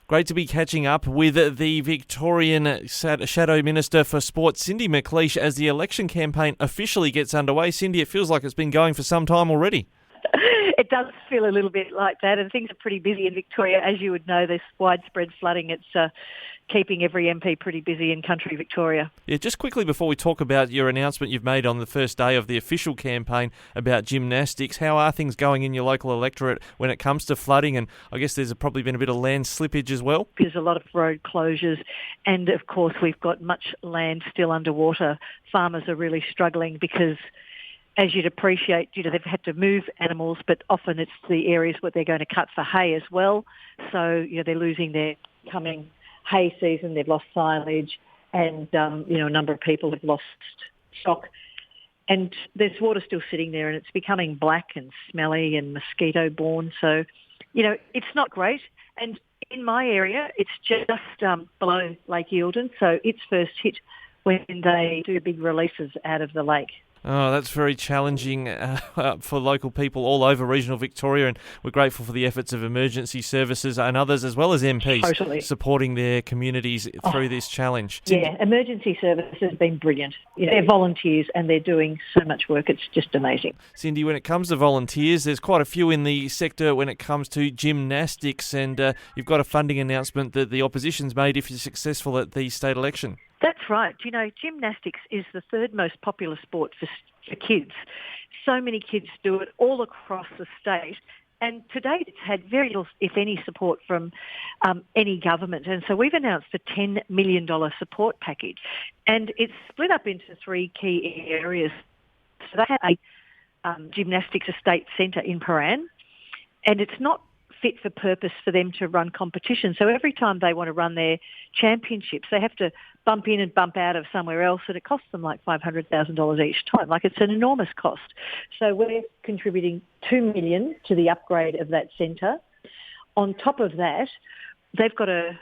Great to be catching up with the Victorian Shadow Minister for Sport, Cindy McLeish, as the election campaign officially gets underway. Cindy, it feels like it's been going for some time already. It does feel a little bit like that, and things are pretty busy in Victoria. As you would know, there's widespread flooding. It's keeping every MP pretty busy in country Victoria. Yeah, just quickly before we talk about your announcement you've made on the first day of the official campaign about gymnastics, how are things going in your local electorate when it comes to flooding? And I guess there's probably been a bit of land slippage as well. There's a lot of road closures, and of course we've got much land still underwater. Farmers are really struggling because, as you'd appreciate, they've had to move animals, but often it's the areas where they're going to cut for hay as well. So, they're losing their coming hay season, they've lost silage, and, a number of people have lost stock. And there's water still sitting there, and it's becoming black and smelly and mosquito-borne. So, it's not great. And in my area, it's just below Lake Eildon, so it's first hit when they do big releases out of the lake. Oh, that's very challenging for local people all over regional Victoria, and we're grateful for the efforts of emergency services and others, as well as MPs, supporting their communities through this challenge. Yeah, emergency services has been brilliant. They're volunteers and they're doing so much work. It's just amazing. Cindy, when it comes to volunteers, there's quite a few in the sector when it comes to gymnastics, and you've got a funding announcement that the opposition's made if you're successful at the state election. That's right. Gymnastics is the third most popular sport for kids. So many kids do it all across the state. And to date, it's had very little, if any, support from any government. And so we've announced a $10 million support package. And it's split up into three key areas. So they have a gymnastics estate centre in Paran. And it's not fit for purpose for them to run competition. So every time they want to run their championships, they have to bump in and bump out of somewhere else, and it costs them like $500,000 each time. Like, it's an enormous cost. So we're contributing $2 million to the upgrade of that centre. On top of that, they've got a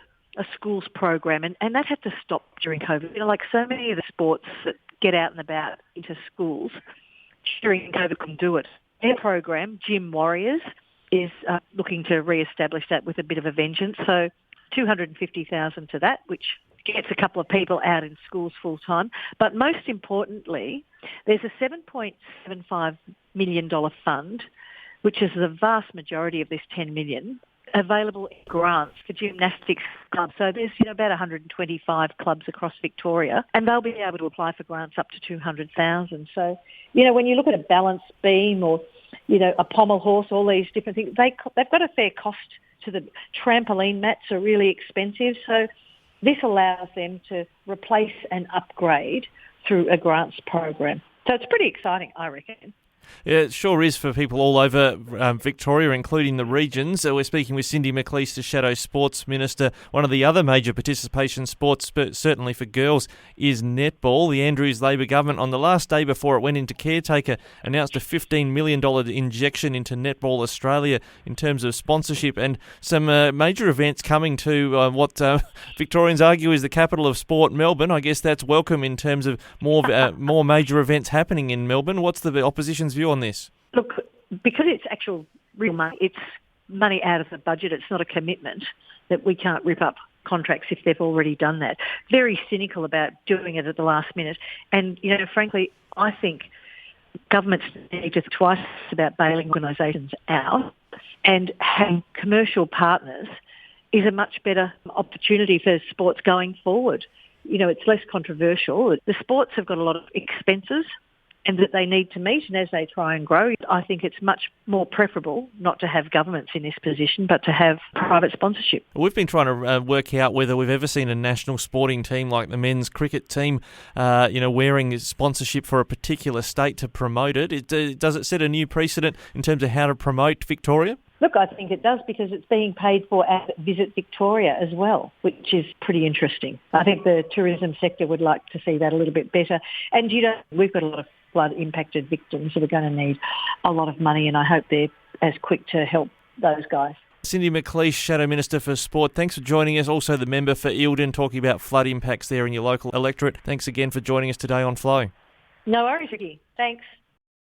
schools program, and that had to stop during COVID. Like so many of the sports that get out and about into schools, during COVID couldn't do it. Their program, Gym Warriors, is looking to re-establish that with a bit of a vengeance. So $250,000 to that, which gets a couple of people out in schools full time. But most importantly, there's a $7.75 million fund, which is the vast majority of this $10 million, available in grants for gymnastics clubs. So there's about 125 clubs across Victoria, and they'll be able to apply for grants up to $200,000. So, when you look at a balance beam or a pommel horse, all these different things, they've got a fair cost to the trampoline mats are really expensive. So this allows them to replace and upgrade through a grants program. So it's pretty exciting, I reckon. Yeah, it sure is for people all over Victoria, including the regions. We're speaking with Cindy McLeish, the Shadow Sports Minister. One of the other major participation sports, but certainly for girls, is netball. The Andrews Labor government, on the last day before it went into caretaker, announced a $15 million injection into Netball Australia in terms of sponsorship, and some major events coming to what Victorians argue is the capital of sport, Melbourne. I guess that's welcome in terms of more major events happening in Melbourne. What's the opposition's view on this? Look, because it's actual real money, it's money out of the budget. It's not a commitment that we can't rip up contracts if they've already done that. Very cynical about doing it at the last minute. And, frankly, I think governments need to think twice about bailing organisations out, and having commercial partners is a much better opportunity for sports going forward. It's less controversial. The sports have got a lot of expenses and that they need to meet, and as they try and grow, I think it's much more preferable not to have governments in this position, but to have private sponsorship. We've been trying to work out whether we've ever seen a national sporting team like the men's cricket team, wearing sponsorship for a particular state to promote it. Does it set a new precedent in terms of how to promote Victoria? Look, I think it does, because it's being paid for at Visit Victoria as well, which is pretty interesting. I think the tourism sector would like to see that a little bit better. And, we've got a lot of flood-impacted victims that are going to need a lot of money, and I hope they're as quick to help those guys. Cindy McLeish, Shadow Minister for Sport, thanks for joining us. Also the member for Eildon, talking about flood impacts there in your local electorate. Thanks again for joining us today on Flow. No worries, Ricky. Thanks.